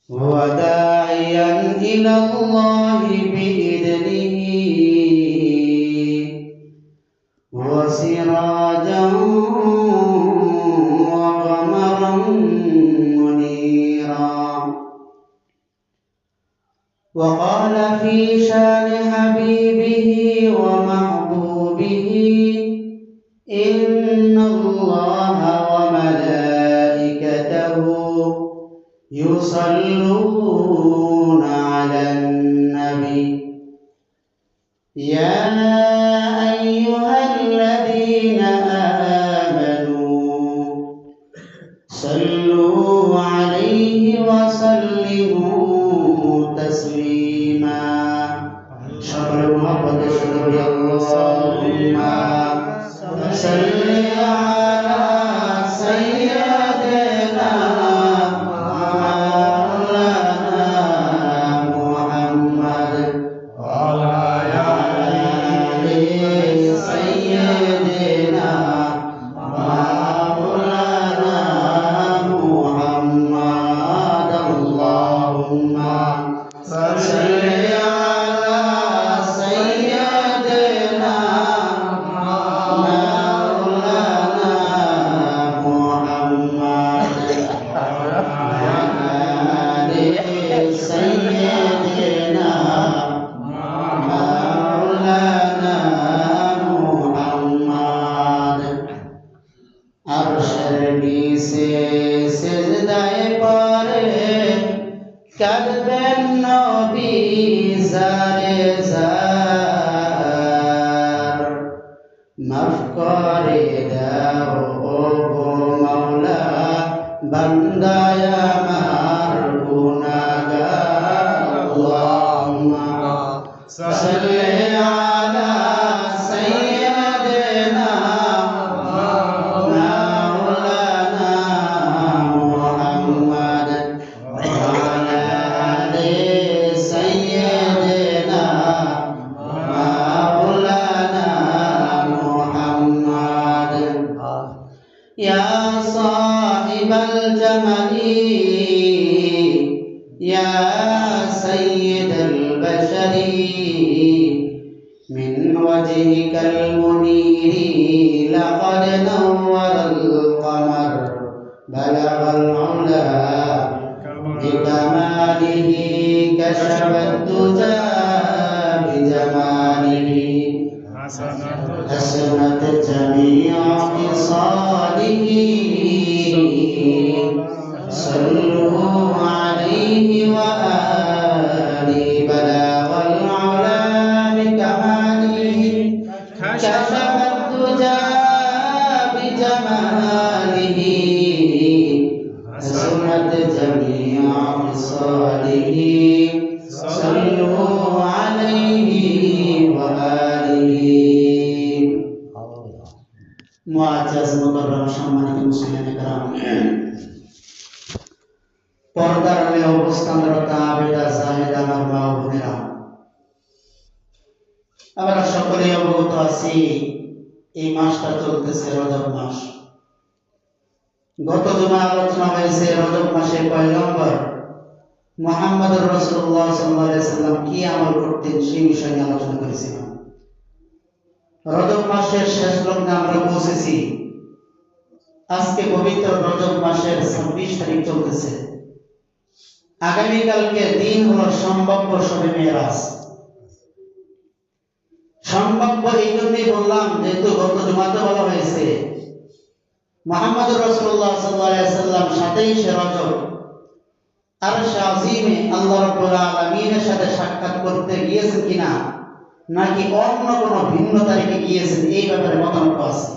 وداعيا إلى الله بإذنه وسراجا وقمرا منيرا. وقال في شان حبيبه ومحبوبه: إن الله وملائكته يصلون على النبي يا أيها الذين آمنوا صلوا عليه وسلموا تسليما. شكرا محمد شكرا اللهم صل على سيدنا কাঁদবেন নবী জারে জার, মাফ করে দাও ও গো মাওলা বান্দায় আমার গুনাহগার। আল্লাহুম্মা সাল্লি আলা সাইয়্যিদিনা মাওলানা মুহাম্মদ يا صاحب الجمل يا سيد البشر من وجهك المنير لقد نور القمر بلغ العلا بكماله كشف الدجى بجماله حسنت جميع خصاله صلوا عليه وآله بلغ العلا بكماله كشف الدجى بجماله حسنت جميع خصاله صلوا عليه وآله। মুআজ্জাজ মুকাররম সম্মানিত মুসলিম کرام, পর্দার আড়ালে অবস্থানরত আবেদা জাহেদা আমার মা ও বোনেরা, আমরা সকলেই অবগত আছি এই মাসটা চলতেছে রজব মাস। গত জুমা আলোচনা হয়েছে রজব মাসের পয়গম্বর মুহাম্মদুর রাসূলুল্লাহ সাল্লাল্লাহু আলাইহি সাল্লাম কি আমল করতেন সেই বিষয়ে আলোচনা করেছিলাম। রজব মাসের শেষ লগ্নে আমরা পৌঁছেছি। আজকে পবিত্র রজব মাসের 26 তারিখ চলতেছে। আগামীকালকে দিন হলো সম্ভাব্য শবে মেরাজ। সম্ভাব্য এই জন্যই বললাম যেহেতু গত জুমাতে বলা হয়েছে মুহাম্মদুর রাসূলুল্লাহ সাল্লাল্লাহু আলাইহি সাল্লাম 27 রজব আরশে আজিমে আল্লাহ রাব্বুল আলামিনের সাথে সাক্ষাৎ করতে গিয়েছেন কিনা নাকি অন্য কোনো ভিন্ন তারিখে গিয়েছেন এই ব্যাপারে মতানৈক্য আছে।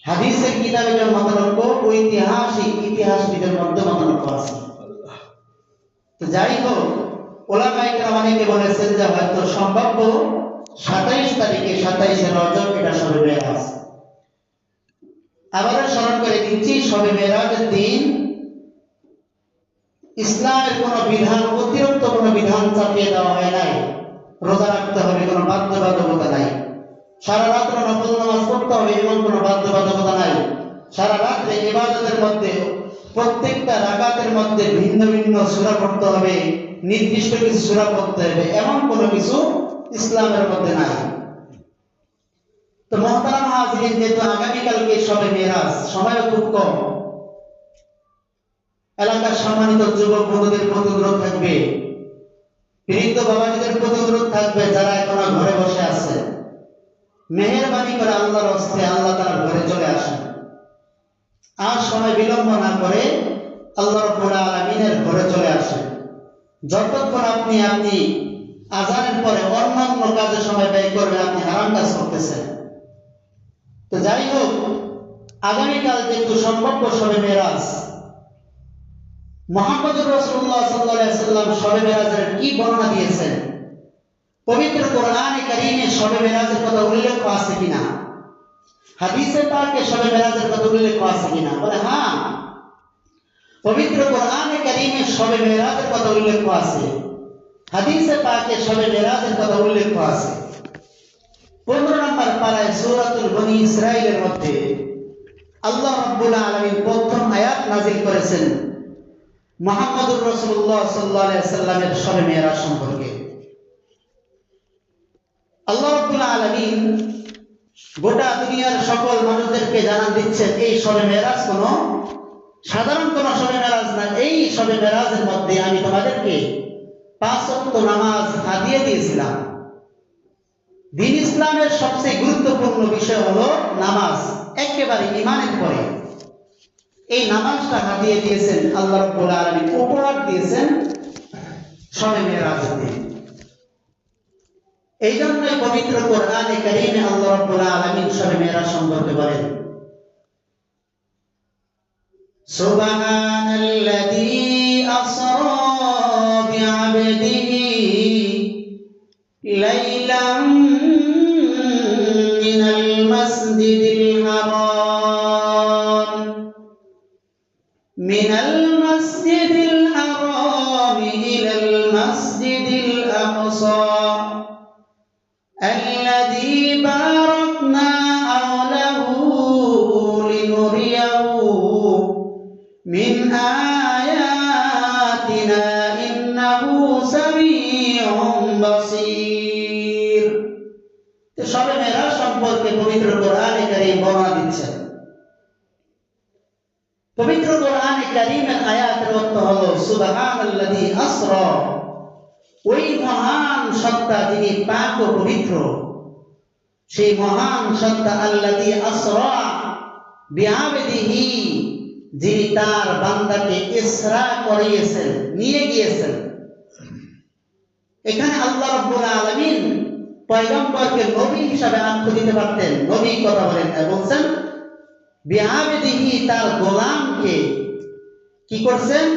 হাদিসের কিতাবে যে মতানৈক্য, ঐতিহাসিক ইতিহাসবিদের মধ্যে মতানৈক্য আছে। তো যাই হোক, ওলামায়ে কেরাম অনেকে বলেছেন যে হয়তো সম্ভাব্য 27 তারিখে 27 রজব এটা শবে মেরাজ। আবারও স্মরণ করে দিচ্ছি, শবে মেরাজের দিন ইসলামের কোনো বিধান, অতিরিক্ত কোনো বিধান চাপিয়ে দেওয়া হয় নাই। রোজা রাখতে হবে, কোনো বাধ্যবাধকতা নাই। সারা রাত্র নফল নামাজ পড়তে হবে, এমন কোনো বাধ্যবাধকতা নাই। সারা রাত্রে ইবাদতের মধ্যে প্রত্যেকটা রাকাতের মধ্যে ভিন্ন ভিন্ন সূরা পড়তে হবে, নির্দিষ্ট কিছু সূরা পড়তে হবে, এমন কোনো কিছু ইসলামের মধ্যে নাই। তো মুহতারাম হাজিরিন, যেহেতু আগামীকালকে শবে মেরাজ, সময়ও খুব কম, এলাকার সম্মানিত যুবক বন্ধুদের প্রতি অনুরোধ থাকবে, বৃদ্ধ বাবাজিদের প্রতি অনুরোধ থাকবে, যারা এখনো ঘরে বসে আছে, মেহেরবানি করে আল্লাহর হস্তে আল্লাহ তাআলার ঘরে চলে আসেন। আর সময় বিলম্ব না করে আল্লাহ রাব্বুল আলামিনের ঘরে চলে আসেন। যতক্ষণ আপনি আযানের পরে অন্যান্য কাজে সময় ব্যয় করবেন, আপনি হারাম কাজ করতেছেন। তো যাই হোক, আগামীকাল যেহেতু সম্ভাব্য শবে মেরাজ, মুহাম্মদুর রাসূলুল্লাহ সাল্লাল্লাহু আলাইহি ওয়াসাল্লাম শবে মেরাজের কি বর্ণনা দিয়েছেন, পবিত্র কোরআনে কারীমে শবে মেরাজের কথা উল্লেখ আছে কিনা, হাদিসে পাকে শবে মেরাজের কথা উল্লেখ আছে কিনা? বলে হ্যাঁ, পবিত্র কোরআনে কারীমে শবে মেরাজের কথা উল্লেখ আছে, হাদিসে পাকে শবে মেরাজের কথা উল্লেখ আছে। 15 নম্বর পারায় সূরাতুল বনী ইসরাঈলের মধ্যে আল্লাহ রাব্বুল আলামিন প্রথম আয়াত নাযিল করেছেন মুহাম্মদুর রাসূলুল্লাহ সাল্লাল্লাহু আলাইহি ওয়াসাল্লামের শবে মেরাজ সম্পর্কে। আল্লাহ রাব্বুল আলামিন গোটা দুনিয়ার সকল মানুষদেরকে জানান দিচ্ছেন, এই শবে মেরাজ কোনো সাধারণ কোনো শবে মেরাজ না। এই শবে মেরাজের মধ্যে আমি তোমাদেরকে 5 ওয়াক্ত নামাজ হাদিয়া দিয়েছিলাম। দ্বীন ইসলামের সবচেয়ে গুরুত্বপূর্ণ বিষয় হলো নামাজ, একেবারে ঈমানের পরে এই নামাজটা হাদিয়া দিয়েছেন আল্লাহ রাব্বুল আলামিন, উপহার দিয়েছেন শবে মেরাজের দিন। এই জন্যই পবিত্র কোরআনে কারীমে আল্লাহ রাব্বুল আলামিন শবে মেরাজ সম্পর্কে বলেন, সুবহানাল্লাযী আসরা বিআবদিহি লাইলাম মিনাল মাসজিদিল হারাম ইলাল মাসজিদিল আকসা الذي باركنا حوله لنريه من آياتنا إنه سميع بصير। শবে মেরাজ সম্পর্কে পবিত্র কোরআনে কারীম বর্ণনা দিচ্ছেন। পবিত্র কোরআনে কারীমের আয়াতের অর্থ হলো সুবহানাল্লাযী আসরা, ওই মহান সত্তা যিনি পাক ও পবিত্র, সেই মহান সত্তা আল্লাযী আসরা বিআবদিহি, যিনি তার বান্দাকে ইসরা করিয়েছেন, নিয়ে গিয়েছেন। এখানে আল্লাহ রাব্বুল আলামিন পয়গম্বরকে নবী হিসাবে আখ্যা দিতে পারতেন, নবী কথা বলেন না, বলছেন বিআবদিহি, তার গোলামকে কি করছেন,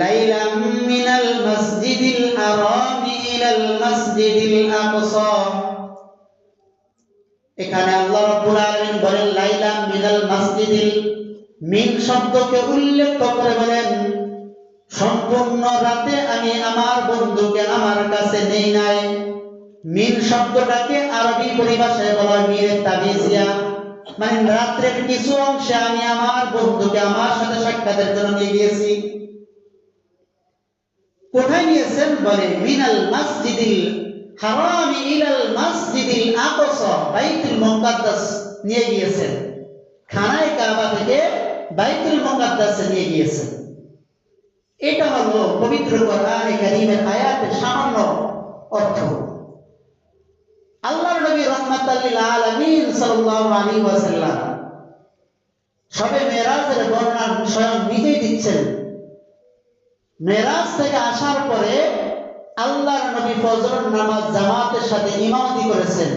লাইলাম মিনাল মাসজিদিল হারাম ইলাল মাসজিদিল আকসা। এখানে আল্লাহ রাব্বুল আলামিন বলেন লাইলাম মিনাল মাসজিদিল, মিন শব্দকে উল্লেখ করে বলেন সম্পূর্ণ রাতে আমি আমার বন্ধুকে আমার কাছে নেই নাই। মিন শব্দটাকে আরবি পরিভাষায় বলা হয় মিরে তাবিজিয়া, মানে রাত্রের কিছু অংশে আমি আমার বন্ধুকে আমার সাথে সাক্ষাতের জন্য নিয়ে গিয়েছি। কোথায় নিয়েছেন? বলে মিনাল মাসজিদিল হারাম ইলাল মাসজিদিল আকসা, বাইতুল মুকাদ্দাস নিয়ে গিয়েছেন, খানায়ে কাবা থেকে বাইতুল মুকাদ্দাসে নিয়ে গিয়েছেন। এটা হলো পবিত্র কোরআনে কারীমের আয়াতের সামান্য অর্থ। আল্লাহর নবী রাহমাতাল লিল আলামিন সাল্লাল্লাহু আলাইহি ওয়াসাল্লাম শবে মেরাজের বর্ণনা স্বয়ং নিজেই দিচ্ছেন। মেরাজ থেকে আসার পরে আল্লাহর নবী ফজরের নামাজ জামাতের সাথে ইমামতি করেছেন।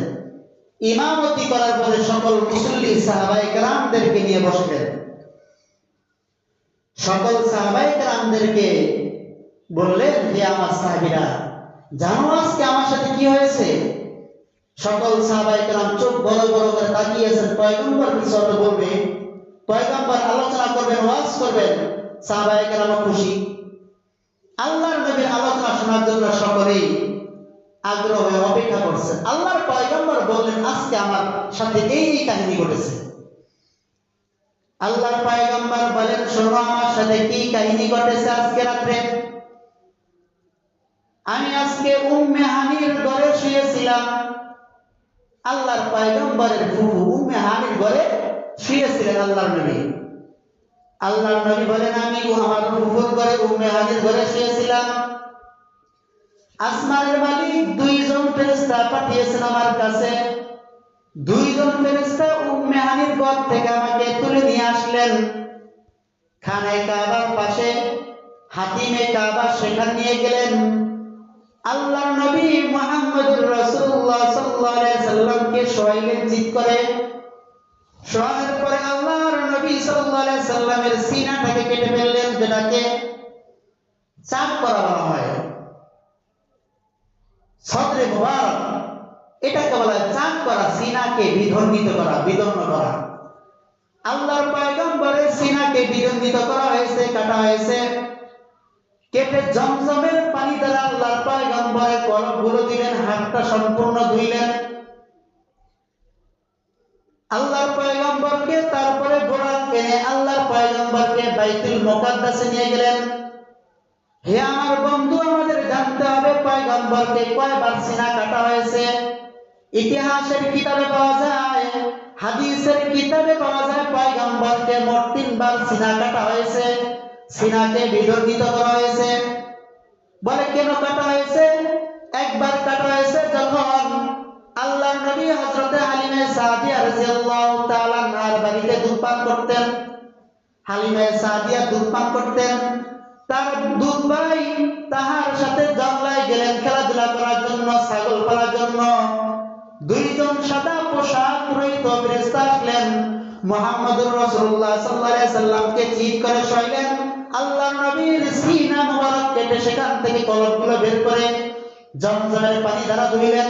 ইমামতি করার পরে সকল মুসল্লি সাহাবায়ে কেরামদেরকে নিয়ে বসলেন। সকল সাহাবায়ে কেরামদেরকে বললেন, হে আমার সাহাবীরা, জানো আজকে আমার সাথে কি হয়েছে? সকল সাহাবায়ে কেরাম চোখ বড় বড় করে তাকিয়েছেন। পয়গম্বর কিছু একটা বলবে, পয়গম্বর আলোচনা করবেন, ওয়াজ করবেন, সাহাবায়ে কেরাম খুশি। আল্লাহর নবীর আলোচনা শোনার জন্য সকলেই আগ্রহ হয়ে অপেক্ষা করছে। আল্লাহর পয়গম্বর বললেন, আজকে আমার সাথে এই কাহিনী ঘটেছে। আল্লাহর পয়গম্বর বলেন, শোনো আমার সাথে কি কাহিনী ঘটেছে আজকে রাত্রে। আমি আজকে উম্মে হানির ঘরে শুয়েছিলাম। আল্লাহর পয়গম্বরের ফুফু উম্মে হানির ঘরে শুয়েছিলেন আল্লাহর নবী। আল্লাহর নবী বলেন, আমি আমার ফুফুর ঘরে উম্মে হানির ঘরে শুয়েছিলাম। আসমানের মালিক দুইজন ফেরেশতা পাঠিয়েছেন আমার কাছে। দুইজন ফেরেশতা উম্মে হানির ঘর থেকে আমাকে তুলে নিয়ে আসলেন। খানে কাবার পাশে হাতিমে কাবা সেখানে নিয়ে গেলেন। আল্লাহর নবী মুহাম্মদুর রাসূলুল্লাহ সাল্লাল্লাহু আলাইহি সাল্লামকে শোয়াইলেন জিদ করে। শোয়ানোর পরে আল্লাহর নবী সাল্লাল্লাহু আলাইহি সাল্লামের সিনাটাকে কেটে ফেললেন, যেটাকে চাপ করা বলা হয়। সদরে মুবারক, এটাকে বলা হয় চাপ করা, সিনাকে বিদণ্ডিত করা, বিদন্ন করা। আল্লাহর পয়গম্বরের সিনাকে বিদণ্ডিত করা হয়েছে, কাটা হয়েছে। কেটে জমজমের পানি দ্বারা আল্লাহর পয়গম্বরের কলবগুলো দিলেন, হাতটা সম্পূর্ণ ধুইলেন। আল্লাহর পয়গম্বরকে তারপরে বোরাক এনে আল্লাহর পয়গম্বরকে বাইতুল মুকাদ্দাসে নিয়ে গেলেন। হে আমার বন্ধু, আমাদের জানতে হবে পয়গম্বরকে কয়বার সিনা কাটা হয়েছে। ইতিহাসের কিতাবে পাওয়া যায়, হাদিসের কিতাবে পাওয়া যায় পয়গম্বরকে মোট 3 বার সিনা কাটা হয়েছে, সিনাকে বিদণ্ডিত করা হয়েছে। বলে কেন কাটা হয়েছে? একবার কাটা হয়েছে যখন আল্লাহর নবী হযরত হালিমা সাদিয়া রাদিয়াল্লাহু তাআলা আনহার বাড়িতে দুধ পান করতেন। হালিমা সাদিয়া দুধ পান করতেন। তার দুধ ভাই তাহার সাথে জঙ্গলায় গেলেন খেলাধুলা করার জন্য, ছাগল পালার জন্য। দুইজন সাদা পোশাক পরিহিত ফেরেশতা আসলেন, মুহাম্মদুর রাসূলুল্লাহ সাল্লাল্লাহু আলাইহি সাল্লামকে চিৎ করে শোয়াইলেন। আল্লাহর নবীর সিনা মুবারক কেটে সেখান থেকে কলবগুলো বের করে জমজমের পানি দ্বারা ধুইলেন।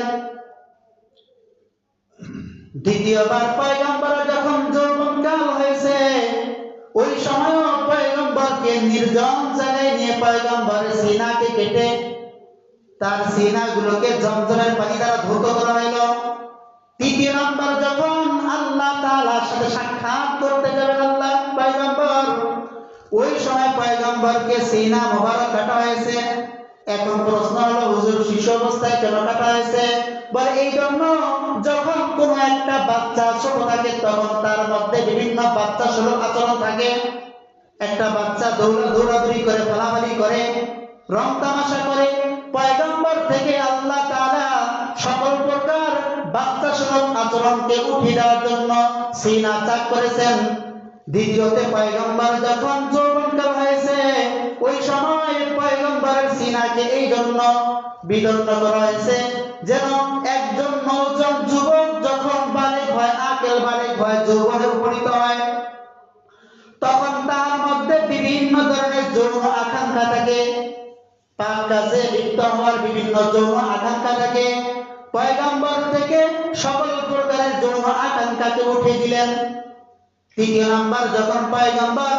দ্বিতীয়বার পয়গম্বর যখন যৌবনকাল হয়েছে, ওই সময় পয়গম্বরকে নির্জন জায়গায় নিয়ে পয়গম্বরের সিনাকে কেটে তার সিনাগুলোকে জমজমের পানি দ্বারা ধৌত করা হলো। তৃতীয় নম্বর যখন আল্লাহ তাআলার সাথে সাক্ষাৎ করতে যাবেন আল্লাহ পয়গম্বর, ওই সময় পয়গম্বরকে সিনা মোবারক কাটা হয়েছে। এখন প্রশ্ন হলো, হুজুর শিশু অবস্থায় কেন কাটা হয়েছে? বলে এই জন্য, যখন কোন একটা বাচ্চা ছোট থাকে তখন তার মধ্যে বিভিন্ন বাচ্চা সুলভ আচরণ থাকে। একটা বাচ্চা দৌড়াদৌড়ি করে, ফালাফালি করে, রং তামাশা করে। পয়গম্বর থেকে আল্লাহ তাআলা সকল প্রকার বাচ্চা সুলভ আচরণকে উঠিয়ে দেওয়ার জন্য সিনা চাক করেছেন। দ্বিতীয়তে পয়গম্বর যখন যৌবনকাল হয়েছে, ওই সময় পয়গম্বরের সিনাকে এই জন্য বিদন্ন করা হয়েছে, যেন একজন নওজোয়ান যুবক যখন বালেগ হয়, আকেল বালেগ হয়, যৌবনে উপনীত হয়, তখন তার মধ্যে বিভিন্ন ধরনের যৌন আকাঙ্ক্ষা থাকে, পাক কাজে লিপ্ত হওয়ার বিভিন্ন যৌন আকাঙ্ক্ষা থাকে। পয়গম্বর থেকে সকল প্রকারের যৌন আকাঙ্ক্ষাকে উঠিয়ে দিলেন। তৃতীয় নাম্বার, যখন পয়গম্বর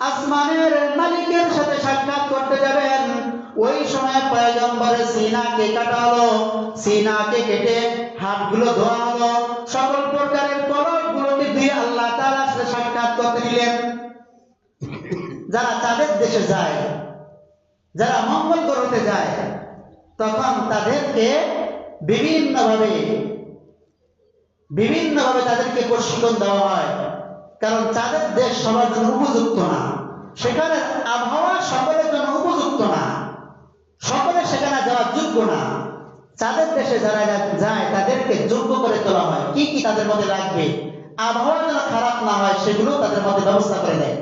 আসমানের মালিকের সাথে সাক্ষাৎ করতে যাবেন, ওই সময় পয়গম্বরের সিনাকে কাটা হলো। সিনাকে কেটে হাতগুলো ধোয়া হলো, সকল প্রকারের কলবগুলোকে দিয়ে আল্লাহ তাআলার সাথে সাক্ষাৎ করতে দিলেন। যারা চাঁদের দেশে যায়, যারা মঙ্গল গ্রহতে যায়, তখন তাদেরকে বিভিন্নভাবে তাদেরকে প্রশিক্ষণ দেওয়া হয়। কারণ চাঁদের দেশ সবার জন্য উপযুক্ত না, সেখানে আবহাওয়া সকলের জন্য উপযুক্ত না, সকলে সেখানে যাওয়ার যোগ্য না। চাঁদের দেশে যারা যায় তাদেরকে যোগ্য করে তোলা হয়। কি কি তাদের মধ্যে লাগবে, আবহাওয়া যেন খারাপ না হয়, সেগুলো তাদের মধ্যে ব্যবস্থা করে দেয়।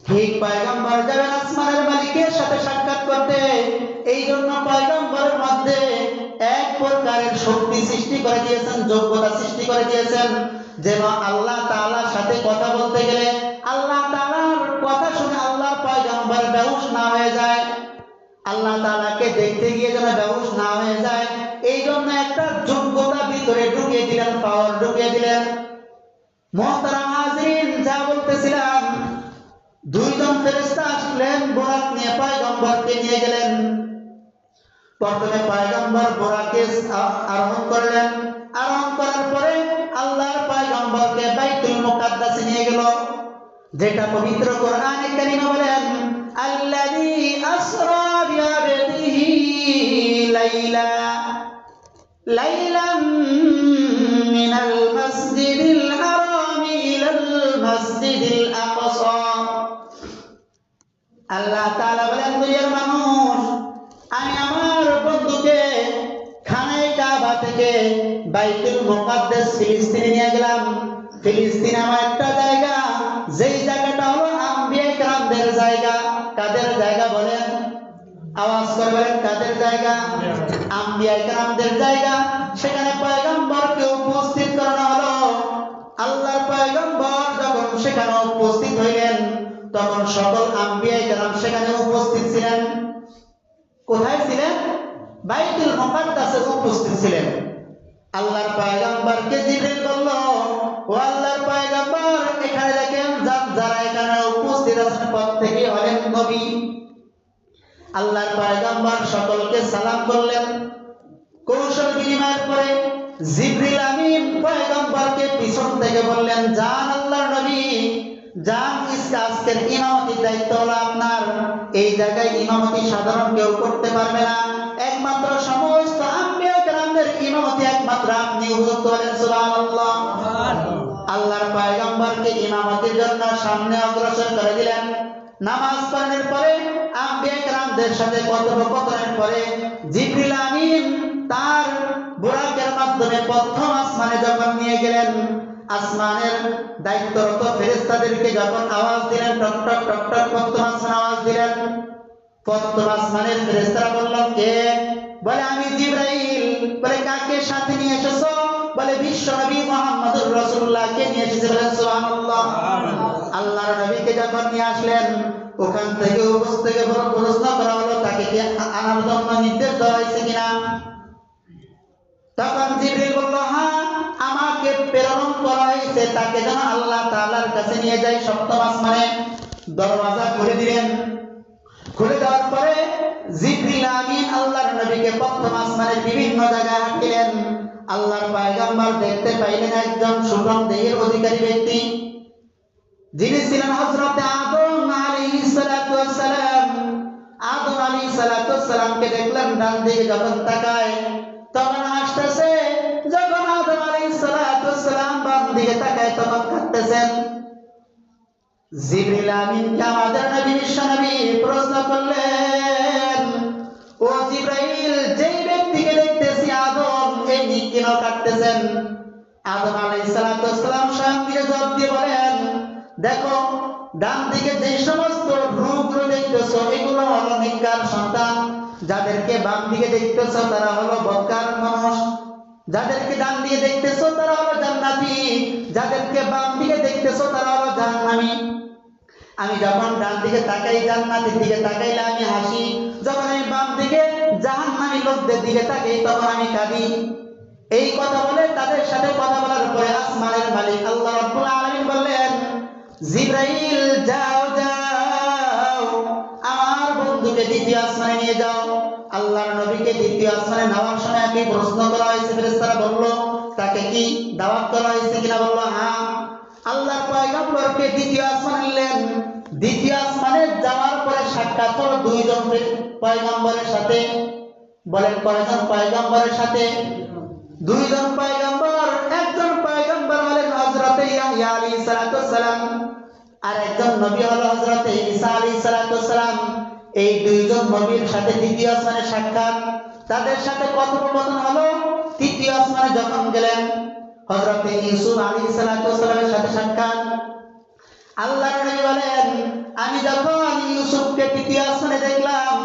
ঠিক পয়গম্বর যাবেন আসমানের মালিকের সাথে সাক্ষাৎ করতে, এই জন্য পয়গম্বরের মধ্যে এক প্রকারের শক্তি সৃষ্টি করে দিয়েছেন, যোগ্যতা সৃষ্টি করে দিয়েছেন, যেন আল্লাহ তাআলার সাথে কথা বলতে গেলে আল্লাহ তাআলার কথা শুনে আল্লাহর পয়গম্বর বেহুশ না হয়ে যায়, আল্লাহ তাআলাকে দেখতে গিয়ে যেন বেহুশ না হয়ে যায়। এই জন্য একটা যোগ্যতা ভিতরে ঢুকিয়ে দিলেন, পাওয়ার ঢুকিয়ে দিলেন। মুহতারাম হাজিরিন, যা বলতেছিলাম, দুইজন ফেরেশতা আসলেন, বোরাক নিয়ে পয়গম্বরকে নিয়ে গেলেন। প্রথমে পয়গম্বর বোরাকে আরোহণ করলেন। আরোহণ করার পরে আল্লাহর পয়গম্বরকে বাইতুল মুকাদ্দাস কাছে নিয়ে গেল, যেটা পবিত্র কোরআনে কারিমে বলেন আল্লাযী আসরা বিআবদিহি লাইলাম মিনাল মাসজিদিল হারামি ইলাল মাসজিদিল আকসা। আল্লাহ তাআলা বলেন, দুনিয়ার মানুষ, আমি আমার বন্ধুকে খানায় কাবা থেকে বাইতুল মুকাদ্দাস ফিলিস্তিনে নিয়ে গেলাম। ফিলিস্তিন আমার একটা জায়গা, যেই জায়গাটা হলো আম্বিয়া কেরামদের জায়গা। কাদের জায়গা বলেন? আওয়াজ করে বলেন, কাদের জায়গা? আম্বিয়া কেরামদের জায়গা। সেখানে পয়গম্বরকে উপস্থিত করানো হলো। আল্লাহর পয়গম্বর যখন সেখানে উপস্থিত হইলেন, তখন সকল আম্বিয়া কেরাম সেখানে উপস্থিত ছিলেন। কোথায় ছিলেন? বাইতুল মুকাদ্দাসে উপস্থিত ছিলেন। আল্লাহর পয়গম্বরকে জিবরিল বলল, ও আল্লাহর পয়গম্বর, এখানে দেখেন যারা এখানে উপস্থিত আছেন প্রত্যেকেই হলেন নবী। আল্লাহর পয়গম্বর সকলকে সালাম করলেন। কৌশল বিনিময়ের পরে জিবরিল আমিন পয়গম্বরকে পিছন থেকে বললেন, যান আল্লাহর নবী, যান, আজকের ইমামতির দায়িত্ব হলো আপনার। এই জায়গায় ইমামতি সাধারণ কেউ করতে পারবে না, একমাত্র সমস্ত আম্বিয়া কেরামদের ইমামতি একমাত্র আপনি হুজুর করেন। সুবহানাল্লাহ। আল্লাহর পয়গম্বরকে ইমামতির জন্য সামনে অগ্রসর করে দিলেন। নামাজ পড়ানোর পরে আম্বিয়া কেরামদের সাথে কথোপকথনের পরে জিবরিল আমিন তার বুরাকের মাধ্যমে প্রথম আসমানে যখন নিয়ে গেলেন, আসমানের দায়িত্বরত ফেরেশতাদেরকে যখন আওয়াজ দিলেন, টক টক টক টক প্রথম আসমানে আওয়াজ দিলেন। প্রথম আসমানের ফেরেশতারা বলল, কে? বলে, আমি জিবরাইল। বলে, কাকে সাথে নিয়ে এসেছো? বলে, বিশ্বনবী মুহাম্মদুর রাসূলুল্লাহকে নিয়ে এসেছি। বলেন সুবহানাল্লাহ। আল্লাহর নবীকে যখন নিয়ে আসলেন, ওখান থেকে উপস্থিত থেকে প্রশ্ন করা হলো, তাকে কি আনার জন্য নির্দেশ দেওয়া হয়েছে কিনা? তখন জিবরিল বলল, হ্যাঁ, আমাকে প্রেরণ করা হয়েছে, তাকে যেন আল্লাহ তাআলার কাছে নিয়ে যাই। সপ্তম আসমানে দরওয়াজা খুলে দিলেন। খুলে দেওয়ার পরে জিবরিল আমিন আল্লাহর নবীকে প্রথম আসমানের বিভিন্ন জায়গায় হাঁটিলেন। আল্লাহর পয়গম্বর দেখতে পাইলেন একজন সুগন্ধের অধিকারী ব্যক্তি, যিনি ছিলেন হযরত আদম আলাইহিস সালাতু ওয়াস সালাম। আদম আলাইহিস সালাতু ওয়াস সালামকে দেখলেন ডান দিকে যখন তাকায় তখন হাসতেছে, যখন আদম আলাইহিস সালাতু ওয়াস সালাম বাম দিকে তাকায় তখন কাঁদতেছেন। জিবরিল আমিনকে আমাদের নবী বিশ্বনবী প্রশ্ন করলেন, ও জিবরাইল, যেই ব্যক্তিকে দেখতেছি আদম, এই কেন কাঁদতেছেন? আদম আলাইহিস সালাতু ওয়াস সালাম শান্তিতে জবাব দিয়ে বলেন, দেখো, ডান দিকে যে সমস্ত রূপগুলো দেখতেছো এগুলো হলো নেককার সন্তান, যাদেরকে বাম দিকে দেখতেছো তারা হলো বদকার মানুষ, যাদেরকে ডান দিকে দেখতেছো তারা হলো জান্নাতি, যাদেরকে বাম দিকে দেখতেছো তারা হলো জাহান্নামী। আমি যখন ডান দিকে তাকাই জান্নাতের দিকে তাকাইলে আমি হাসি, যখন আমি বাম দিকে জাহান্নামী লোকদের দিকে তাকাই তখন আমি কাঁদি। এই কথা বলে তাদের সাথে কথা বলার পরে আসমানের মালিক আল্লাহ রাব্বুল আলামিন বললেন, জিবরাইল, যাও যাও, আমার বন্ধুকে দ্বিতীয় আসমানে নিয়ে যাও। আল্লাহর নবীকে দ্বিতীয় আসমানে নেওয়ার সময় একই প্রশ্ন করা হয়েছে। ফেরেশতারা বলল, তাকে কি দাওয়াত করা হয়েছে কিনা? বলল, হ্যাঁ। আল্লাহর পয়গম্বরকে দ্বিতীয় আসমানে নিলেন। দ্বিতীয় আসমানে যাওয়ার পরে সাক্ষাৎ হলো দুইজন পয়গম্বরের সাথে। বলেন, কয়জন পয়গম্বরের সাথে? দুইজন পয়গম্বর। একজন পয়গম্বর হলেন হযরত ইয়াহইয়া আলাইহিস সালাতু ওয়াস সালাম, আর একজন নবী হলো হযরত ঈসা আলাইহিস সালাতু ওয়াস সালাম। এই দুইজন নবীর সাথে দ্বিতীয় আসমানে সাক্ষাৎ, তাদের সাথে কথোপকথন হলো। তৃতীয় আসমানে যখন গেলেন, হযরত ইউসুফ আলাইহিস সালাতু ওয়াস সালামের সাথে সাক্ষাৎ। আল্লাহর নবী বলেন, আমি যখন ইউসুফকে তৃতীয় আসমানে দেখলাম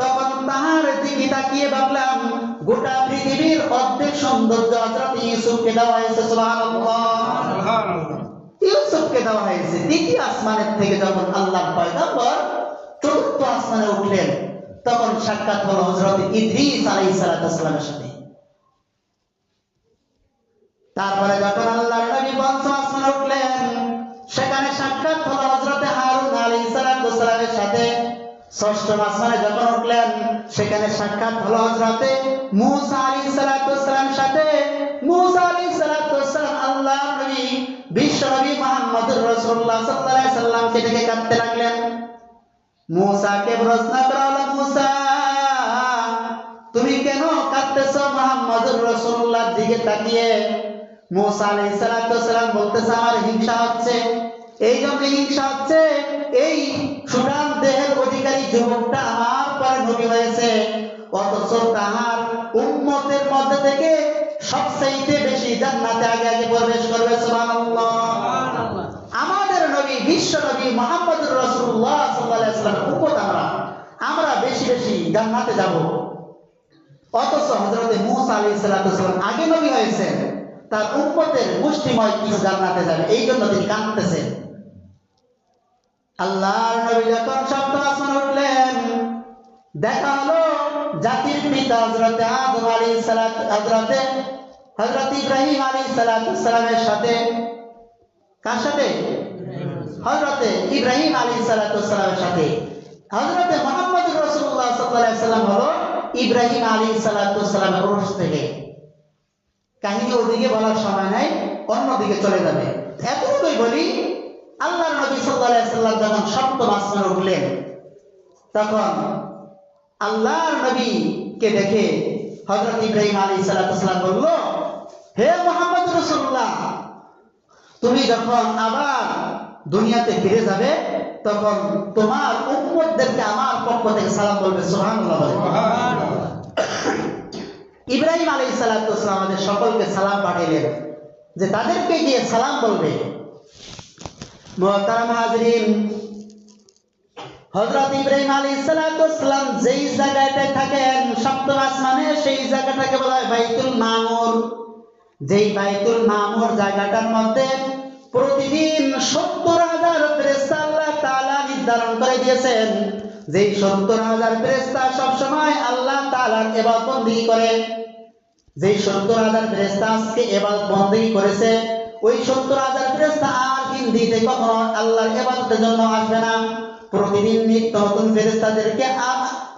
তখন তাহার দিকে তাকিয়ে ভাবলাম গোটা পৃথিবীর অর্ধেক সৌন্দর্য হযরত ইউসুফকে দেওয়া হয়েছে। সুবহানাল্লাহ, সুবহানাল্লাহ। ইউসুফকে দেওয়া হয়েছে। তৃতীয় আসমানের থেকে যখন আল্লাহর পয়গম্বর চতুর্থ আসমানে উঠলেন তখন সাক্ষাৎ হলো হযরত ইদ্রিস আলাইহিস সালামের সাথে। তারপরে যখন আল্লাহর নবী পঞ্চম আসমানে উঠলেন সেখানে সাক্ষাৎ হলো হযরত হারুন আলাইহিস সালামের সাথে। ষষ্ঠম আসমানে যখন উঠলেন সেখানে সাক্ষাৎ হলো হযরত মূসা আলাইহিস সালামের সাথে। মূসা আলাইহিস সালাম আল্লাহর নবী বিশ্বনবী মুহাম্মদ মুহাম্মদুর রাসূলুল্লাহ সাল্লাল্লাহু আলাইহি সাল্লামকে ডেকে কাঁদতে লাগলেন। মুসাকে প্রশ্ন করা হলো, মুসা তুমি কেন কাঁদতেছো মুহাম্মদুর রাসূলুল্লাহর দিকে তাকিয়ে? মুসা আলাইহিস সালাম বলতেছে, আমার হিংসা হচ্ছে। এই জন্য হিংসা হচ্ছে, এই সুঠাম দেহের অধিকারী যুবকটা আমার পরে নবী হয়েছে, অথচ তাহার উম্মতের মধ্যে থেকে সবচেয়ে বেশি জান্নাতে আগে আগে প্রবেশ করবে। সুবহানাল্লাহ। আমাদের নবী, বিশ্ব নবী মুহাম্মদুর রাসূলুল্লাহ সাল্লাল্লাহু আলাইহি ওয়াসাল্লাম উম্মত আমরা বেশি বেশি জান্নাতে যাব, অথচ হযরত মূসা আলাইহিস সালাম আগে নবী হয়েছেন, তার উম্মতের মুষ্টিময় কিছু জান্নাতে যাবে, এই জন্য তিনি কাঁদতেছেন। আল্লাহর নবী যখন সপ্তম আসমানে উঠলেন, দেখা হলো জাতির পিতা হযরত আদম আলাইহিস সালাত হযরত ইব্রাহিম আলাইহিস সালামের সাথে, কার সাথে? হযরত ইব্রাহিম আলাইহিস সালামের সাথে। হযরত মুহাম্মদুর রাসূলুল্লাহ সাল্লাল্লাহু আলাইহি সাল্লাম হলো ইব্রাহিম আলাইহিস সালামের বংশ থেকে। কাহিনী ওদিকে বলার সময় নাই, অন্যদিকে চলে যাবে। এতটুকুই বলি, আল্লাহর নবী সাল্লাল্লাহু আলাইহি সাল্লাম যখন সপ্তম আসমানে উঠলেন, তখন আল্লাহর নবীকে দেখে হযরত ইব্রাহিম আলাইহিস সালাম বলল, হে মুহাম্মদুর রাসূলুল্লাহ, তুমি যখন আবার দুনিয়াতে ফিরে যাবে, তখন তোমার উম্মতদেরকে আমার পক্ষ থেকে সালাম বলবে। সুবহানাল্লাহ। ইব্রাহিম আলাইহিস সালাম আমাদের সকলকে সালাম পাঠাইলেন যে তাদেরকে গিয়ে সালাম বলবে। মুহতারাম হাজরিন, হযরত ইব্রাহিম আলাইহিস সালাম যেই জায়গাটায় থাকেন সপ্তম আসমানে, সেই জায়গাটাকে বলা হয় বাইতুল মামুর। যেই বাইতুল মামুর জায়গাটার মধ্যে প্রতিদিন ৭০,০০০ ফেরেশতা আল্লাহ তাআলা নির্ধারণ করে দিয়েছেন, যেই ৭০,০০০ ফেরেশতা সবসময় আল্লাহ তাআলার ইবাদত বندگی করে। যেই ৭০,০০০ ফেরেশতা আজকে ইবাদত বندگی করেছে, ওই ৭০,০০০ ফেরেশতা আর দিন দিতে কখনো আল্লাহর ইবাদতের জন্য আসবে না। প্রতিদিন নিত্য নতুন ফেরেশতাদেরকে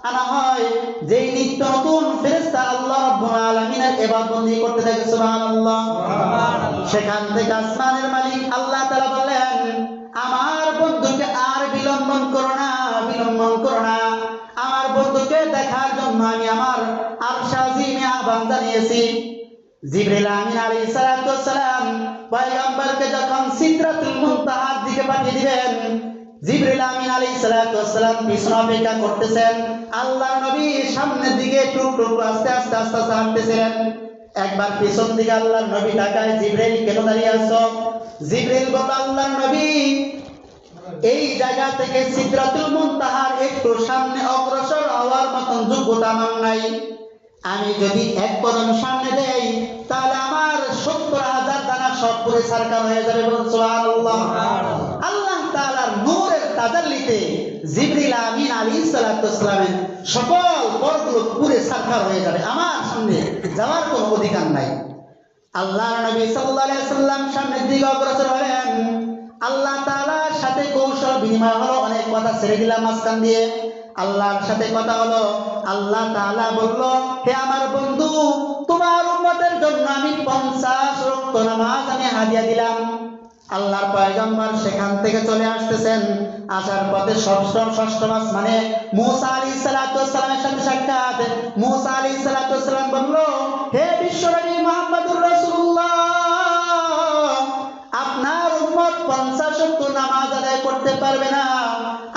আনা হয়, যেই নিত্য নতুন ফেরেশতা আল্লাহ রাব্বুল আলামিনের ইবাদত বندگی করতে থাকে। সুবহানাল্লাহ। সেখান থেকে আসমানের মালিক আল্লাহ তাআলা বলেন, আমার বন্ধুকে আর বিলম্বন করো না, বিলম্বন করো না। আমার বন্ধুকে দেখার জন্য আমি আমার আরশ আজিমে আহ্বান জানিয়েছি। জিবরিল আমিন আলাইহিস সালাম পয়গম্বরকে যখন সিদরাতুল মুনতাহার দিকে পাঠিয়ে দিবেন, জিবরিল আমিন আলাইহিস সালাম পিছনে অপেক্ষা করতেছেন। আল্লাহর নবী সামনের দিকে টুক টুক আস্তে আস্তে আস্তে হাঁটতেছিলেন। একবার পিছন দিকে আল্লাহর নবী তাকায়, জিবরিল কেন দাঁড়িয়ে আছো? জিবরিল বলে, আল্লাহর নবী, এই জায়গা থেকে সিদরাতুল মুনতাহার একটু সামনে অগ্রসর হওয়ার মতন যোগ্যতা আমার নাই। আমি যদি এক কদম সামনে দেই, তাহলে আমার ৭০,০০০ দানা সব পুরে সারকার হয়ে যাবে। বলুন সুবহানাল্লাহ। আল্লাহ তাআলার নূরের তাজাল্লিতে জিবরিল আমিন আলাইহিস সালামের সকল পরগুলো পুরে সারকার হয়ে যাবে, আমার সামনে যাওয়ার কোনো অধিকার নাই। আল্লাহর নবী সাল্লাল্লাহু আলাইহি সাল্লাম সামনের দিকে অগ্রসর হলেন। আল্লাহ তাআলার সাথে কৌশল বিনিময় হলো, অনেক কথা ছেড়ে দিলাম মাঝখান দিয়ে। আল্লাহর সাথে কথা হলো। আল্লাহ তাআলা বলল, হে আমার বন্ধু, তোমার উম্মতের জন্য আমি 50 ওয়াক্ত নামাজ আমি হাদিয়া দিলাম। আল্লাহর পয়গম্বর সেখান থেকে চলে আসতেছেন। আসার পথে ষষ্ঠ আসমানে মূসা আলাইহিস সালামের সাথে সাক্ষাৎ। মূসা আলাইহিস সালাম বলল, হে বিশ্বনবী মুহাম্মদুর রাসূলুল্লাহ, আপনার উম্মত 50 ওয়াক্ত নামাজ আদায় করতে পারবে না।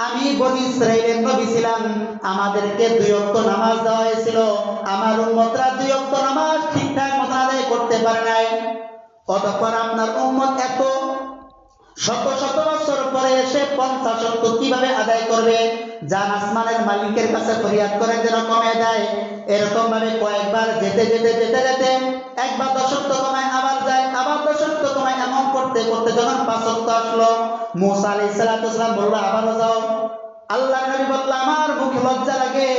আমি বনি ইসরাইলের নবী ছিলাম, আমাদেরকে 2 ওয়াক্ত নামাজ দেওয়া হয়েছিল। আমার উম্মতরা 2 ওয়াক্ত নামাজ ঠিকঠাক মতো আদায় করতে পারে নাই। অতঃপর আপনার উম্মত এত শত শত বছর পরে এসে 50 ওয়াক্ত কিভাবে আদায় করবে? যান আসমানের মালিকের কাছে ফরিয়াদ করে যেন কমে দেয়। এরকম ভাবে কয়েকবার যেতে একবার 10 ওয়াক্ত কমায়, আবার যায়, আবার 10 ওয়াক্ত কমায়, এমন করতে করতে যখন 5 ওয়াক্ত আসলো, মূসা আলাইহিস সালাম বলল, আবারও যাও। আল্লাহর নবী বলল, আমার মুখে লজ্জা লাগে,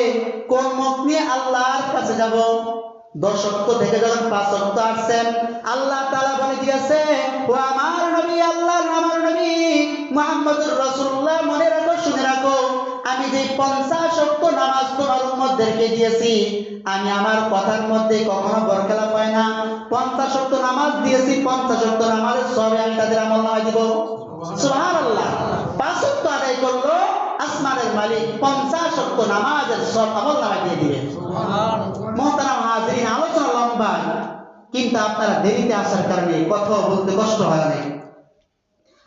কোন মুখ নিয়ে আল্লাহর কাছে যাব? 10 ওয়াক্ত থেকে যখন 5 ওয়াক্ত আসছেন, আল্লাহ তাআলা বলে দিয়েছে, ও আমার নবী, আল্লাহর আমার নবী মুহাম্মদুর রাসূলুল্লাহ, মনে রাখো, শুনে রাখো, আমি যে 50 ওয়াক্ত নামাজ তোমার উম্মতদেরকে দিয়েছি, আমি আমার কথার মধ্যে কখনো বরখেলাপ হয় না। 50 ওয়াক্ত নামাজ দিয়েছি, 50 ওয়াক্ত নামাজের সওয়াব আমি তাদের আমলনামায় দিব। সুবহানাল্লাহ। 5 ওয়াক্ত আদায় করলো, আসমানের মালিক 50 ওয়াক্ত নামাজের সব আমলনামায় দিয়ে দিবেন। মুহতারাম হাজিরিন, আলোচনা লম্বা, কিন্তু আপনারা দেরিতে আসার কারণে কথা বলতে কষ্ট হয় না।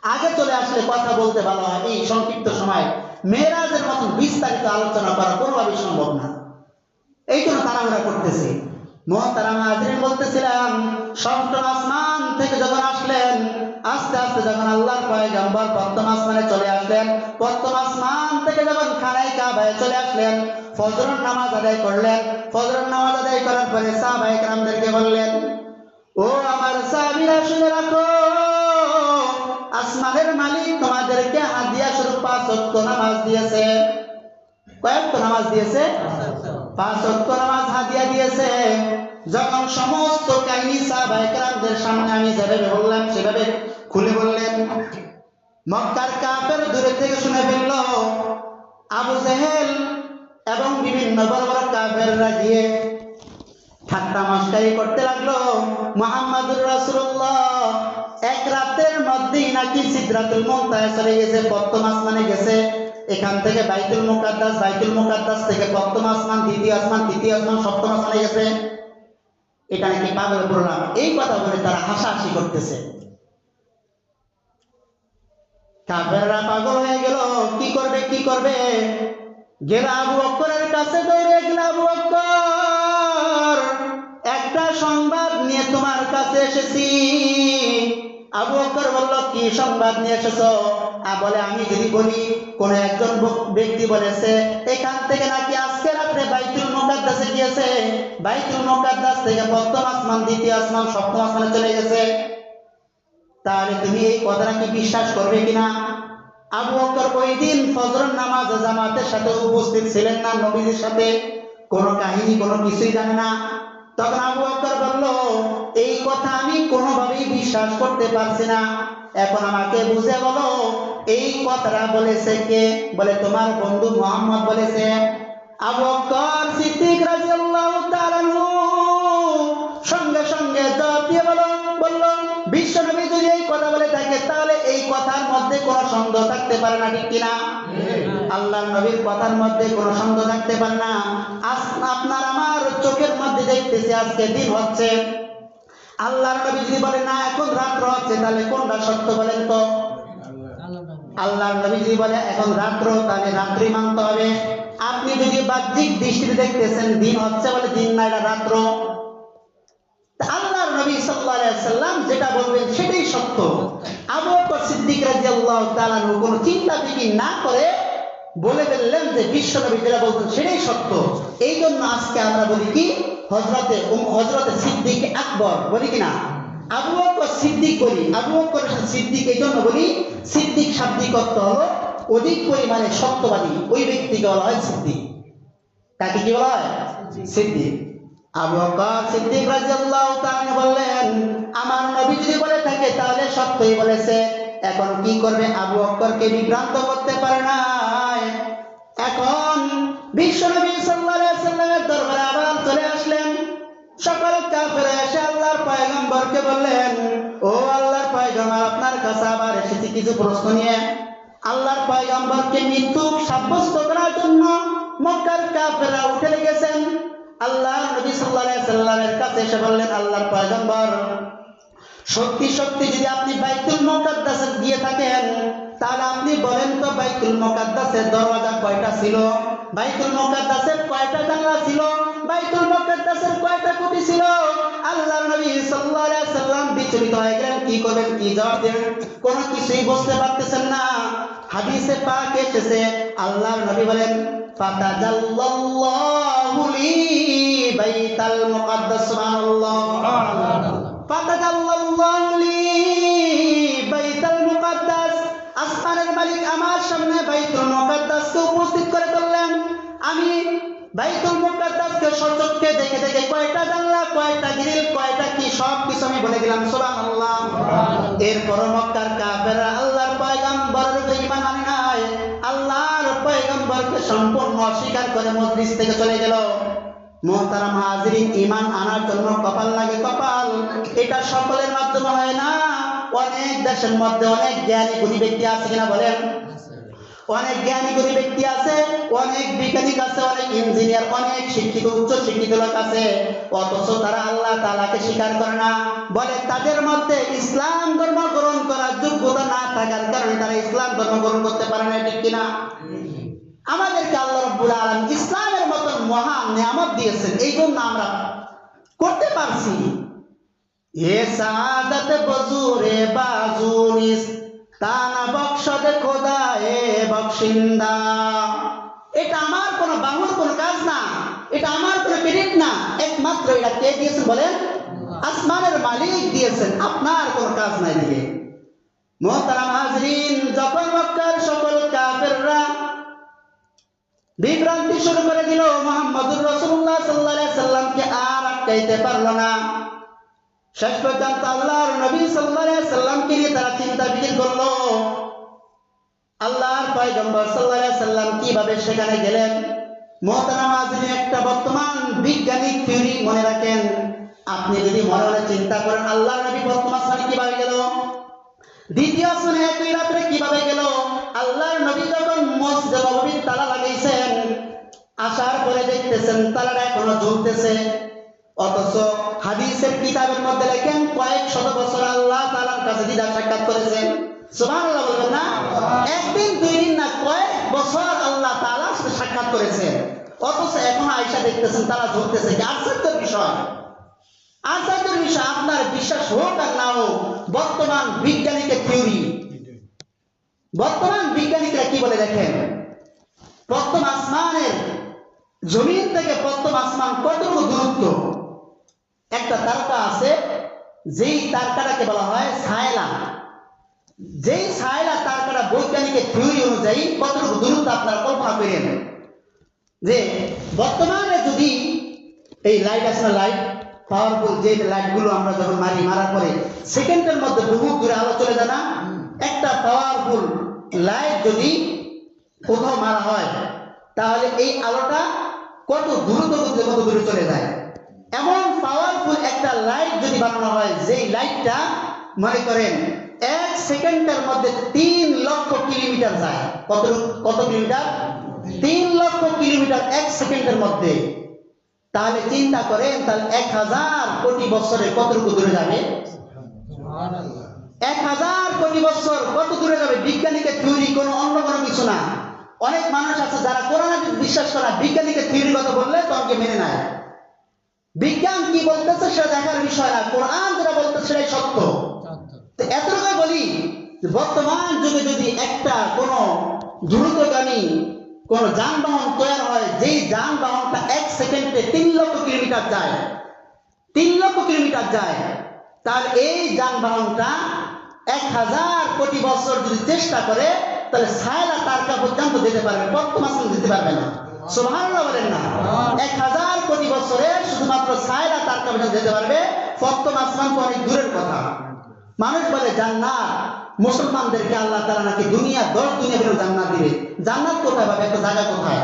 আগে চলে আসলে কথা বলতে ভালো হয়। এই সংক্ষিপ্ত সময় মেরাজের মতন বিস্তারিত আলোচনা করা কোনোভাবেই সম্ভব না, এই জন্য তাড়াহুড়া করতেছি। মুহতারাম হাজিরিন, বলতেছিলাম সপ্তম আসমান থেকে যখন আসলেন, আস্তে আস্তে যখন আল্লাহর পয়গম্বর প্রথম আসমানে চলে আসলেন, প্রথম আসমান থেকে যখন খানায় কাবায় চলে আসলেন, ফজরের নামাজ আদায় করলেন। ফজরের নামাজ আদায় করার পরে সাহাবায়ে কেরামদেরকে বললেন, ও আমার সাহাবীরা শুনে রাখো, আসমানের মালিক তোমাদেরকে হাদিয়া স্বরূপ 5 ওয়াক্ত নামাজ দিয়েছে। কয়েক নামাজ দিয়েছে? 5 ওয়াক্ত নামাজ হাদিয়া দিয়েছে। যখন সমস্ত কাহিনী সাহাবায়ে কেরামদের সামনে আমি যেভাবে বললাম সেভাবে খুলে বললেন, মক্কার কাফের দূরে থেকে শুনে ফেলল। আবু জেহেল এবং বিভিন্ন বড় বড় কাফেররা গিয়ে ঠাট্টা মস্কারি করতে লাগলো, মুহাম্মাদুর রাসূলুল্লাহ এক রাতের মধ্যেই নাকি সিদরাতুল মুনতাহা চলে গেছে, প্রথম আসমানে গেছে। এখান থেকে বাইতুল মুকাদ্দাস, বাইতুল মুকাদ্দাস থেকে প্রথম আসমান, দ্বিতীয় আসমান, তৃতীয় আসমান, সপ্তম আসমানে গেছে। এটা নাকি পাগল প্রলাপ। এই কথা বলে তারা হাসাহাসি করতেছে। কাফেররা পাগল হয়ে গেল, কি করবে কি করবে। গেল আবু বকরের কাছে, দৌড়ে গেল, আবু বকর একটা সংবাদ নিয়ে তোমার কাছে এসেছি। আবু বকর বলল, কি সংবাদ নিয়ে এসেছো? বলে, আমি যদি বলি কোন একজন ব্যক্তি বলেছে এখান থেকে নাকি আজকে রাত্রে বাইতুল মুকাদ্দাসে গিয়েছে, বাইতুল মুকাদ্দাস থেকে প্রথম আসমান, দ্বিতীয় আসমান, সপ্তম আসমানে চলে গেছে, তাহলে তুমি এই কথাটা কি বিশ্বাস করবে কিনা? আবু বকর ওই দিন ফজরের নামাজে জামাতের সাথে উপস্থিত ছিলেন না, নবীজির সাথে কোনো কাহিনী কোনো কিছুই জানে না। তখন আবু বকর বলল, এই কথা আমি কোনোভাবেই বিশ্বাস করতে পারছি না, এখন আমাকে বুঝে বলো এই কথাটা বলেছে কে? বলে, তোমার বন্ধু মুহাম্মদ বলেছে। আবু বকর সিদ্দিক রাদিয়াল্লাহু তাআলা আনহু সঙ্গে সঙ্গে জবাব দিয়ে বলল, বিশ্বনবী যদি এই কথা বলে থাকে তাহলে এই কথার মধ্যে কোনো সন্দেহ থাকতে পারে না, ঠিক কিনা? আল্লাহর নবীর কথার মধ্যে কোনো সন্দেহ থাকতে পারে না। আপনার আমার চোখের মধ্যে দেখতেছি আজকে দিন হচ্ছে, আল্লাহর নবী যদি বলে না এখন রাত্র হচ্ছে, তাহলে কোনটা সত্য বলেন তো? আল্লাহর নবী যদি বলে এখন রাত্র, তাহলে রাত্রি মানতে হবে। আপনি যদি বাহ্যিক দৃষ্টিতে দেখতেছেন দিন হচ্ছে, বলে দিন না, এটা রাত্র। আল্লাহর নবী সাল্লাল্লাহু আলাইহি ওয়াসাল্লাম যেটা বলবেন সেটাই সত্য। আবু বকর সিদ্দিক রাদিয়াল্লাহু তাআলা কোনো চিন্তা ফিকির না করে বলে ফেললেন যে বিশ্বনবী যেটা বলতেন সেটাই সত্য। এই জন্য আজকে আমরা বলি কি, হযরতে সিদ্দিক আকবর বলি কিনা? আবু বকর সিদ্দিক বলি। আবু বকর সিদ্দিক এই জন্য বলি, সিদ্দিক শাব্দিক অর্থ হলো অধিক পরিমাণে সত্যবাদী, ওই ব্যক্তিকে বলা হয় সিদ্দিক। তাকে কি বলা হয়? সিদ্দিক। আবু বকর সিদ্দিক রাদিয়াল্লাহু তাআলা বললেন, আমার নবী যদি বলে থাকে তাহলে সত্যই বলেছে। এখন কি করবে? আবু বকরকে বিভ্রান্ত করতে পারে না। এখন বিশ্বনবী সাল্লাল্লাহু আলাইহি ওয়াসাল্লামের দরবারে আবার চলে আসলেন। সকল কাফেররা এসে আল্লাহর পয়গম্বরকে বললেন, ও আল্লাহর পয়গম্বর, আপনার কাছে আবার এসেছি কিছু প্রশ্ন নিয়ে। আল্লাহর পয়গম্বরকে মৃত্যু সাব্যস্ত করার জন্য মক্কার কাফেররা উঠে লেগেছেন। আল্লাহর নবী সাল্লাল্লাহু আলাইহি ওয়াসাল্লামের কাছে এসে বললেন, আল্লাহর পয়গম্বর, সত্যি সত্যি যদি আপনি বাইতুল মুকাদ্দাসে গিয়ে থাকেন তাহলে আপনি বলেন তো বাইতুল মুকাদ্দাসের দরজা কয়টা ছিল? বাইতুল মুকাদ্দাসের কয়টা জানালা ছিল? বাইতুল মুকাদ্দাসের কয়টা খুঁটি ছিল? আল্লাহর নবী সাল্লাল্লাহু আলাইহি ওয়াসাল্লাম বিচলিত হয়ে গেলেন, কি করবেন কি জবাব দেবেন কোনো কিছুই বুঝতে পারতেছেন না। হাদিসে পাক এসেছে, আল্লাহর নবী বলেন, ফাতাজাল্লাল্লাহু লি বাইতাল মুকাদ্দাস, সুবহানাল্লাহ, ফাতাজাল্লাল্লাহু লি বাইতাল মুকাদ্দাস, আসমানের মালিক আমার সামনে বাইতুল মুকাদ্দাসকে উপস্থিত করে বললেন। আমি বাইতুল মুকাদ্দাসকে সচক্ষে দেখে দেখে কয়টা জানলা, কয়টা গ্রিল, কয়টা কি সব কিছু আমি বলে দিলাম, সুবহানাল্লাহ। এরপর মক্কার কাফেররা আল্লাহর পয়গম্বরের উপর ঈমান আনে নাই, আল্লাহর পয়গম্বরকে সম্পূর্ণ অস্বীকার করে মজলিস থেকে চলে গেল। মুহতারাম হাজিরিন, ঈমান আনার জন্য কপাল লাগে, কপাল। এটা সকলের মাধ্যমে হয় না। অনেক দেশের মধ্যে অনেক জ্ঞানী গুণী ব্যক্তি আছে কিনা বলেন? অনেক জ্ঞানী গুণী ব্যক্তি আছে, অনেক বিজ্ঞানিক আছে, অনেক ইঞ্জিনিয়ার, অনেক শিক্ষিত উচ্চ শিক্ষিত লোক আছে, অথচ তারা আল্লাহ তাআলাকে স্বীকার করে না। বলে তাদের মধ্যে ইসলাম ধর্ম গ্রহণ করার যোগ্যতা না থাকার কারণে তারা ইসলাম ধর্ম গ্রহণ করতে পারে না, ঠিক কিনা? আমাদেরকে আল্লাহ রাব্বুল আলামিন ইসলামের মতন মহান নিয়ামত দিয়েছেন, এই জন্য আমরা করতে পারছি। এ সাদত বজুরে বাজুনিস তানা বক্স দে খোদা এ বক্সিন্দা। এটা আমার কোনো বাহুর কোনো কাজ না, এটা আমার কোনো ক্রেডিট না, একমাত্র এটা কে দিয়েছেন বলেন? আসমানের মালিক দিয়েছেন, আপনার কোনো কাজ নাই দিকে। মোহতারাম হাজরিন, যখন মক্কার সকল কাফেররা বিভ্রান্তি শুরু করে দিল, মুহাম্মদুর রাসূলুল্লাহ সাল্লাল্লাহু আলাইহি সাল্লামকে আর আটকাইতে পারলো না। শেষ পর্যন্ত আল্লাহর নবী সাল্লাল্লাহু আলাইহি সাল্লামকে নিয়ে তারা চিন্তা ফিকির করলো, আল্লাহর পয়গম্বর সাল্লাল্লাহু আলাইহি সাল্লাম কিভাবে সেখানে গেলেন। মুহতারাম হাজরিন, একটা বর্তমান বৈজ্ঞানিক থিওরি মনে রাখেন। আপনি যদি মনে মনে চিন্তা করেন আল্লাহর নবী প্রথম আসমানে কিভাবে গেল, দ্বিতীয় আসমানে একই রাত্রে কিভাবে গেল, আল্লাহর নবী যখন মসজিদে নববীর তালা লাগাইছেন, আসার পরে দেখতেছেন তালাটা এখনো ঝুলতেছে, অথচ হাদিসের কিতাবের মধ্যে লেখেন কয়েক শত বছর আল্লাহ তাআলার কাছে দিদার সাক্ষাৎ করেছেন। সুবহানাল্লাহ বলবেন না? একদিন দুই দিন না, কয়েক বছর আল্লাহ তাআলার সাথে সাক্ষাৎ করেছেন, অথচ এখন আয়েশা দেখতেছেন তারা ঝুলতেছে। কি আশ্চর্যের বিষয়! আশ্চর্যের বিষয়, আপনার বিশ্বাস হোক আর না হোক, বর্তমান বিজ্ঞানিকের থিওরি, বর্তমান বিজ্ঞানিকরা কি বলে দেখেন, প্রথম আসমানের জমিন থেকে প্রথম আসমান কতটুকু দূরত্ব। একটা তারকা আছে, যেই তারকাটাকে বলা হয় সায়লা, যেই সায়লা তারকাটা বৈজ্ঞানিকের থিওরি অনুযায়ী কতটুকু দূরত্ব আপনারা কল্পনা করেন, যে বর্তমানে যদি এই লাইট আছে না, লাইট পাওয়ারফুল যে লাইটগুলো আমরা যখন মারার পরে সেকেন্ডের মধ্যে বহু দূরে আলো চলে যায় না, একটা পাওয়ারফুল লাইট যদি কোথাও মারা হয় তাহলে এই আলোটা কত দ্রুত গতিতে কত দূরে চলে যায়। এমন পাওয়ারফুল একটা লাইট যদি বানানো হয়, যেই লাইটটা মনে করেন 1 সেকেন্ডের মধ্যে 3 লক্ষ কিলোমিটার যায়। কত কিলোমিটার? 3 লক্ষ কিলোমিটার 1 সেকেন্ডের মধ্যে। তাহলে চিন্তা করেন, তাহলে 1000 কোটি বছরে কতটুকু দূরে যাবে? 1000 কোটি বছর কত দূরে যাবে? বিজ্ঞানিকের থিওরি, কোনো অন্য কোনো কিছু না। অনেক মানুষ আছে যারা কোরআনে বিশ্বাস করে না, বিজ্ঞানিকের থিওরির কথা বললে তোমাকে মেনে নেয়। বিজ্ঞান কি বলতেছে সেটা দেখার বিষয় না, কোরআন যেটা বলতেছে সেটাই সত্য। তো এতটুকু বলি, বর্তমান যুগে যদি একটা কোন দ্রুতগামী কোন যানবাহন তৈরি হয়, যেই যানবাহনটা 1 সেকেন্ডে 3 লক্ষ কিলোমিটার যায়, 3 লক্ষ কিলোমিটার যায়, তাহলে এই যানবাহনটা 1000 কোটি বছর যদি চেষ্টা করে, তাহলে সায়লা তারকা পর্যন্ত যেতে পারবে, প্রথম আসমানে যেতে পারবে না। সুবহানাল্লাহ বলেন না? 1000 কোটি বছরে শুধুমাত্র সায়লা তারকা পর্যন্ত যেতে পারবে, প্রথম আসমান তো অনেক দূরের কথা। মানুষ বলে জান্নাত, মুসলমানদেরকে আল্লাহ তাআলা নাকি 10 দুনিয়া বেরো জান্নাত দিবে। জান্নাত কোথায় পাবে? একটা জায়গা কোথায়?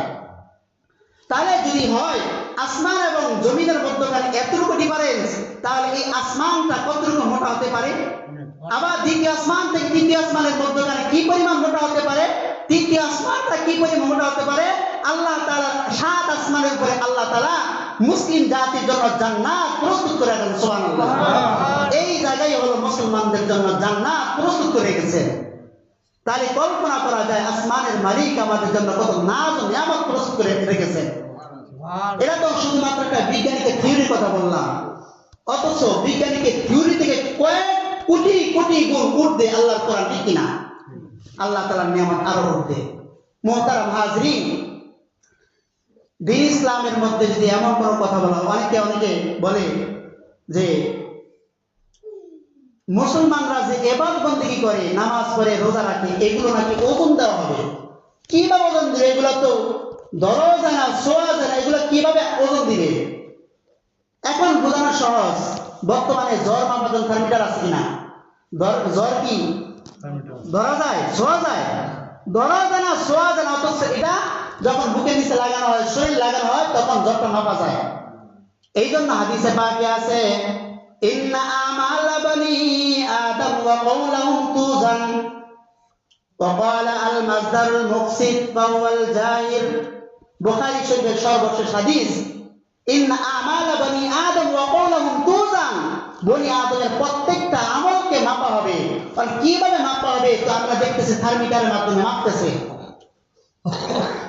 তাহলে যদি হয় আসমান এবং জমিনের মধ্যখানে এতটুকু ডিফারেন্স, তাহলে এই আসমানটা কতটুকু মোটা হতে পারে? আবার দ্বিতীয় আসমান থেকে তৃতীয় আসমানের মধ্যখানে কি পরিমাণ মোটা হতে পারে? তৃতীয় আসমানটা কি পরিমাণ মোটা হতে পারে? আল্লাহ তাআলা 7 আসমানের উপরে আল্লাহ তাআলা মুসলিম জাতির জন্য জান্নাত প্রস্তুত করে রাখেন। সুবহানাল্লাহ। এই জায়গায় হলো মুসলমানদের জন্য জান্নাত প্রস্তুত করে রেখেছে। তাহলে কল্পনা করা যায় আসমানের মালিক আমাদের জন্য কত নাজ ও নিয়ামত প্রস্তুত করে রেখেছেন। এটা তো শুধুমাত্র একটা বিজ্ঞানিকের থিওরির কথা বললাম, অথচ বিজ্ঞানিকের থিওরি থেকে কয়েক কোটি কোটি গুণ ঊর্ধ্বে আল্লাহর কোরআন, ঠিক কিনা? আল্লাহ তাআলার নিয়ামত আরো ঊর্ধ্বে। মুহতারাম হাজরিন, দ্বীন ইসলামের মধ্যে যদি এমন কোনো কথা বলা হয়, অনেকে বলে যে মুসলমানরা যে ইবাদত বন্দেগী করে, নামাজ পড়ে, রোজা রাখে, এগুলো নাকি ওজন দেওয়া হবে। কিভাবে ওজন দিবে? এগুলো তো ধরা যায় না, ছোঁয়া যায় না, এগুলো কিভাবে ওজন দিবে? এখন বোঝানো সহজ। বর্তমানে জ্বর মাপার জন্য থার্মোমিটার আছে কিনা? জ্বর কি ধরা যায়? ছোঁয়া যায়? ধরা যায় না, ছোঁয়া যায় না, অথচ এটা যখন বুকের নিচে লাগানো হয়, শরীর লাগানো হয়, তখন জ্বরটা মাপা যায়। এই জন্য হাদিসে পাকে আছে ইন্না আমালা বানি আদম ওয়া কওলাহুম তুজান ওয়া ক্বালা আল মাজদারুল মুফসিদ ফাওয়াল জাহির। বুখারী শরীফের সর্বশেষ হাদিস, ইন্না আমালা বানি আদম ওয়া কওলাহুম তুজান, বনি আদমের প্রত্যেকটা আমলকে মাপা হবে। আর কিভাবে মাপা হবে? তো আমরা দেখতেছি থার্মিটারের মাধ্যমে মাপতেছে।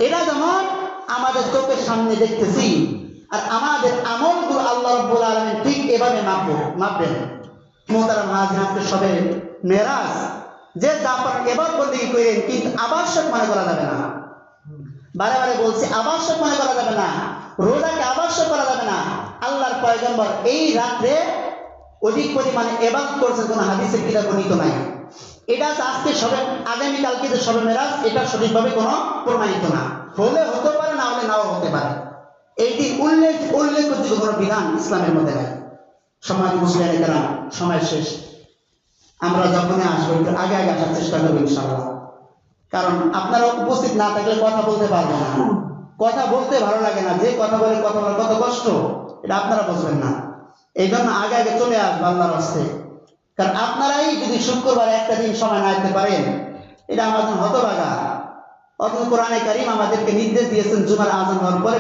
এটা যেমন আমাদের চোখের সামনে দেখতেছি, আর আমাদের আমলগুলো আল্লাহ রাব্বুল আলামিন ঠিক এভাবে মাপবেন। মুহতারাম হাজির, আজকে সবে মেরাজ, যে যা পারেন এবার বন্দেগী করেন, কিন্তু আবশ্যক মনে করা যাবে না। বারে বারে বলছি, আবশ্যক মনে করা যাবে না, রোজাকে আবশ্যক করা যাবে না। আল্লাহর পয়গম্বর এই রাত্রে অধিক পরিমাণে ইবাদত করছেন, কোনো হাদিসে কিতাব বর্ণিত নাই। এটা আজকে সবে, আগামীকালকে যে সবে মেরাজ, এটা সঠিকভাবে কোনো প্রমাণিত না। হলে হতে পারে, না হলে নাও হতে পারে। এই দিন উল্লেখযোগ্য কোনো বিধান ইসলামের মধ্যে নাই। সমাজ মুসলিমের দ্বারা সময় শেষ, আমরা যখনই আসবো একটু আগে আগে আসার চেষ্টা করবো ইনশাআল্লাহ। কারণ আপনারা উপস্থিত না থাকলে কথা বলতে পারবো না, কথা বলতে ভালো লাগে না। যে কথা বলে কথা বলার কত কষ্ট, এটা আপনারা বুঝবেন না। এই জন্য আগে আগে চলে আসবো আল্লাহর রাস্তে। কারণ আপনারাই যদি শুক্রবার একটা দিন সময় না দিতে পারেন, এটা আমাদের হতভাগা। অথচ কোরআনে কারীম আমাদেরকে নির্দেশ দিয়েছেন জুমার আযান হওয়ার পরে